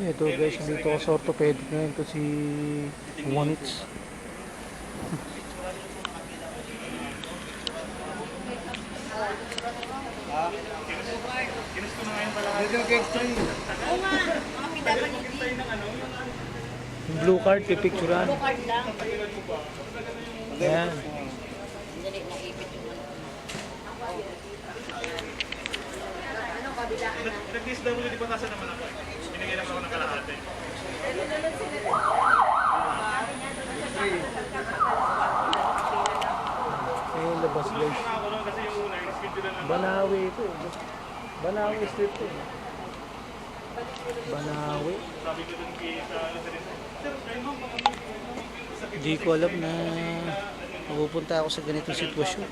Ito guys, dito ako sa orthopedic ngayon kasi Wanits. Oo nga, mga PWD. Yung blue card, pipicturean. Blue card lang. Ayan. Dali, naipit yung ano. Anong kabilaan na? Nag-DSWD pa kasi naman ako. Binigyan naman ako ng kalahati. Ayun, labas guys. Ako lang kasi yung una, yung schedule na Banawi ito. Banawi street to. Banawi. sabi ko dun kay sa ano rin. Sir, kayo ma'am, Hindi ko alam na mapupunta ako sa ganitong sitwasyon.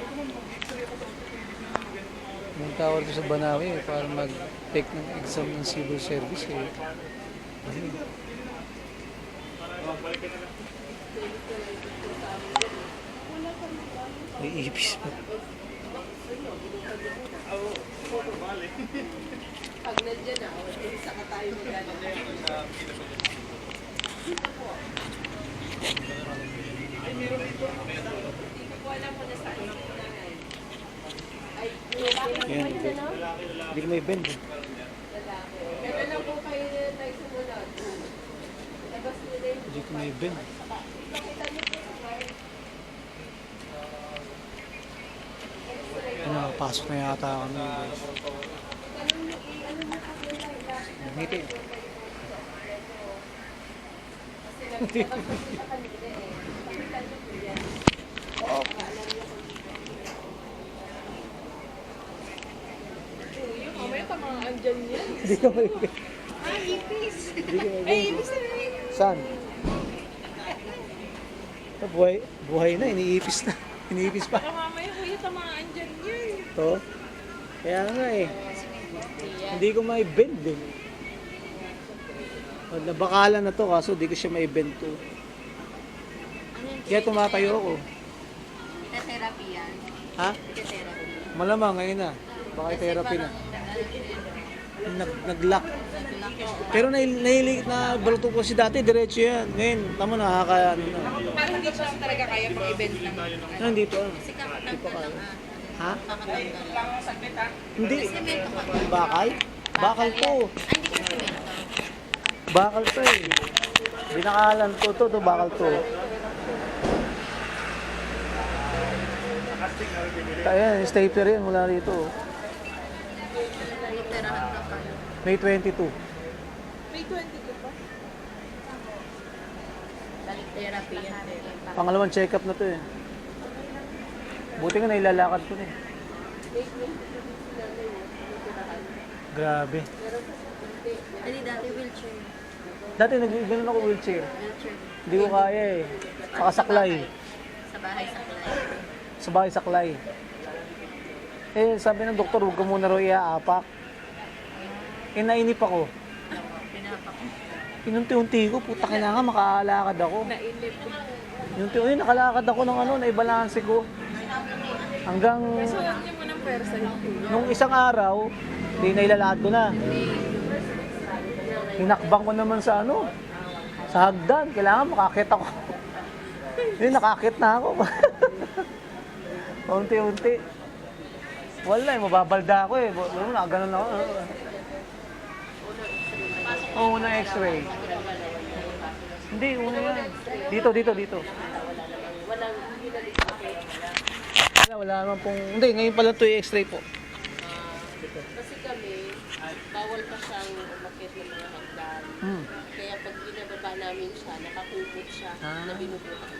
Pumunta ako dito sa Banawi para mag-take ng exam ng civil service. Ayun. May ipis pa. Pag nandiyan na, saka tayo magana. Ayan, hindi ko may bend. Kailan lang po kayo nagsimula? Labas nila yung Hindi ko may bend. Pasok na yata kami guys. Ngiti. mamaya pa mga andyan yan. Hindi ko may bend. Ipis! Hindi ko may Ay, bend. ibig sabihin. Saan? Buhay na, iniipis na. Iniipis pa. Mamaya kuya, mga andyan yan. To. Kaya nga eh. Hindi ko may bend eh. Nabakalan na to kaso di ko siya may bend to. Kaya tumatayo ako. Therapy yan. Ha? Therapy. Malamang ngayon na. Baka therapy na. Nag-lock. Pero nahilig na baluto ko si dati, diretso yan. Ngayon, tama nakaka ano na. Parang hindi siya talaga kaya pang event lang. Nandito ah. Kasi kakatanggal lang Ha? Kakatanggal lang. Hindi. Semento ka. Bakal? Bakal to. Ay, hindi ka semento. Bakal to eh. Binakalan to, bakal to. Ayan, stapler yan mula rito. Literahan ka pa. May 22. May 22 pa? Balik therapy yan. Pangalawang check-up na to eh. Buti nga nailalakad ko na eh. Grabe. Ano dati wheelchair? Dati nag-ganun ako wheelchair. Wheelchair. Hindi ko kaya eh. Nakasaklay. Sa bahay saklay. Sa bahay saklay. Eh, sabi ng doktor, huwag ka muna raw iaapak. Eh, nainip ako. Pinapak. Inunti-unti ko, puta kailangan makaalakad ako. Nainip. Inunti-unti, nakalakad ako ng ano, naibalanse ko. Hanggang So, huwag niyo mo ng pwersa yung kuya. nung isang araw, di nailalakad ko na. Hinakbang ko naman sa ano, sa hagdan. Kailangan makakit ako. Hindi, nakakit na ako. Unti-unti. Wala eh, mababalda ako eh. Ganun ako. Oo, unang x-ray. Hindi, una yan. Dito. Wala naman pong... Hindi, ngayon pala ito yung x-ray po. Kasi kami, bawal pa siyang umakit ng mga hagdan. Kaya pag binababa namin siya, nakakupot siya na binubuhat.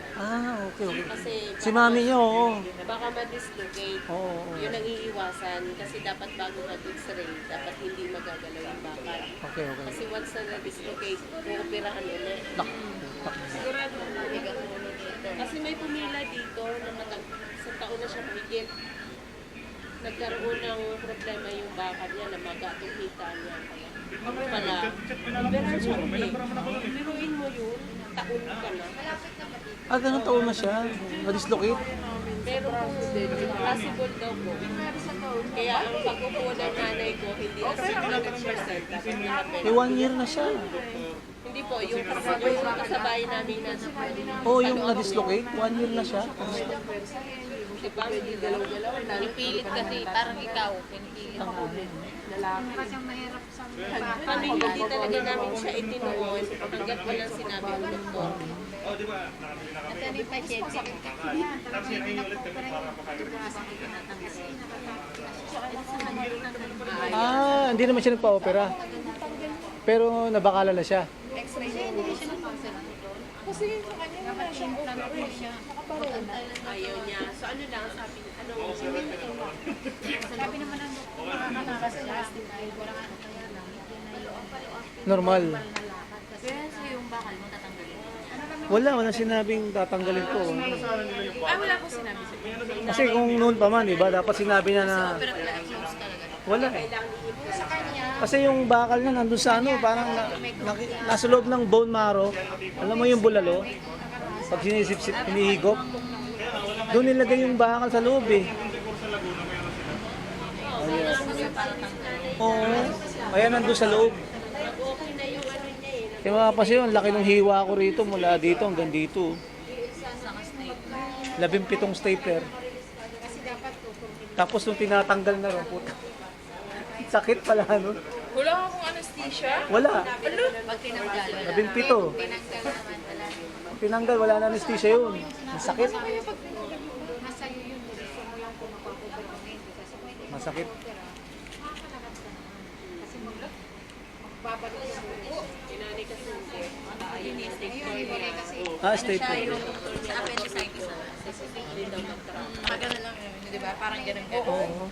Okay. Kasi Si mami niyo, oo. baka ma-dislocate. Oo. Yun ang iiwasan kasi dapat bago mag-x-ray, dapat hindi magagalaw yung bakal. Okay. Kasi once na na-dislocate, puoperahan ulit. Sigurado mabigat mo ulit dito. Kasi may pumila dito na sa taon na siya mahigit. Nagkaroon ng problema yung bakal niya na magatong hita niya. Kaya ako pala, operahan siya ulit. Biruin mo yun, taon ka na. Ganun taon na siya. Na-dislocate. Meron pong possible daw po. Kaya ang pag-upo ng nanay ko, hindi na 100%. Dapat nakapin. 1 year na siya. Hindi po, yung kasabay namin na Oh, yung na-dislocate, 1 year na siya. diba, hindi galaw-galaw. Pinipilit kasi, parang ikaw, pinipilit. Kami hindi talaga namin siya itinuon hanggat walang sinabi ng doktor. Oh, di ba? Nakabili na kami. Ito ni pasyente. Tapos hinahingi ulit kami para makagalit. Ah, hindi naman siya nagpa-opera. Pero nabakala na siya. Ayaw niya. So ano lang, sabi niya, ano, Normal. So yung bakal mo tatanggalin. Wala sinabing tatanggalin ko. Wala po sinabi sa'yo. Kasi kung noon pa man, diba, dapat sinabi niya na Pero close talaga. wala eh. Kasi yung bakal na nandun sa ano, parang nasa loob ng bone marrow. Alam mo yung bulalo? Pag sinisip-sip, hinihigop. Doon nilagay yung bakal sa loob eh. Oo. Ayan nandun sa loob. okay na yung ano niya eh. Kaya mga kasi yun, laki ng hiwa ko rito mula dito hanggang dito. 17 stapler. Tapos nung tinatanggal na rin, puta. Sakit pala ano. Wala akong anesthesia. Wala. Pag tinanggal, 17. tinanggal naman pala. Tinanggal, wala na anesthesia yun. Ang sakit. Masakit. Inanay kasi hindi. Yun yung stapler niya. Ah, stapler. Sa appendicitis na. Pagano lang yun, di ba? Parang ganun-ganun. Oo.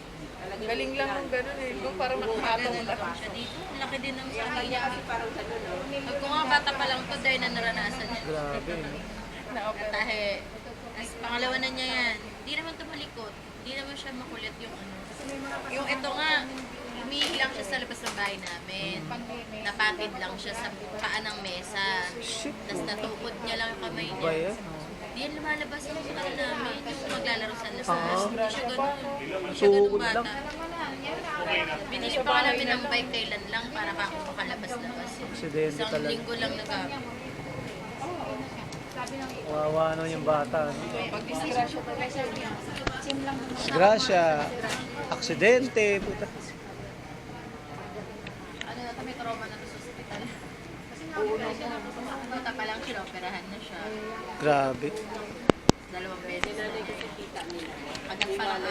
Galing lang ng gano'n eh. Kung parang makakatong Ganun lang siya dito. Ang laki din ng sakay niya. Parang gano'n, no? Pag kung nga bata pa lang to, dahil na naranasan niya. Grabe. Tahe. Tapos pangalawa na niya yan. Di naman tumalikot. Di naman siya makulit yung ano. Yung ito nga, umihi lang siya sa labas ng bahay namin. Napatid lang siya sa paa ng mesa. Shit. Tapos natukod niya lang yung kamay Ba niya. yan? Di yan lumalabas yung sakal namin. Yung maglalaro sa labas. Ah. Hindi siya ganun. Hindi siya ganun Tuhod lang. bata. Binili pa nga namin ng bike kailan lang para ako makalabas-labas. Aksidente Isang talaga. linggo lang nag-abot. Wawa no yung bata. Disgrasya. Aksidente. Puta. Ano na, may trauma na to sa ospital. Puta pa lang, kinoperahan na siya. Grabe. 2 beses na. Kita nila. Pag nagpalang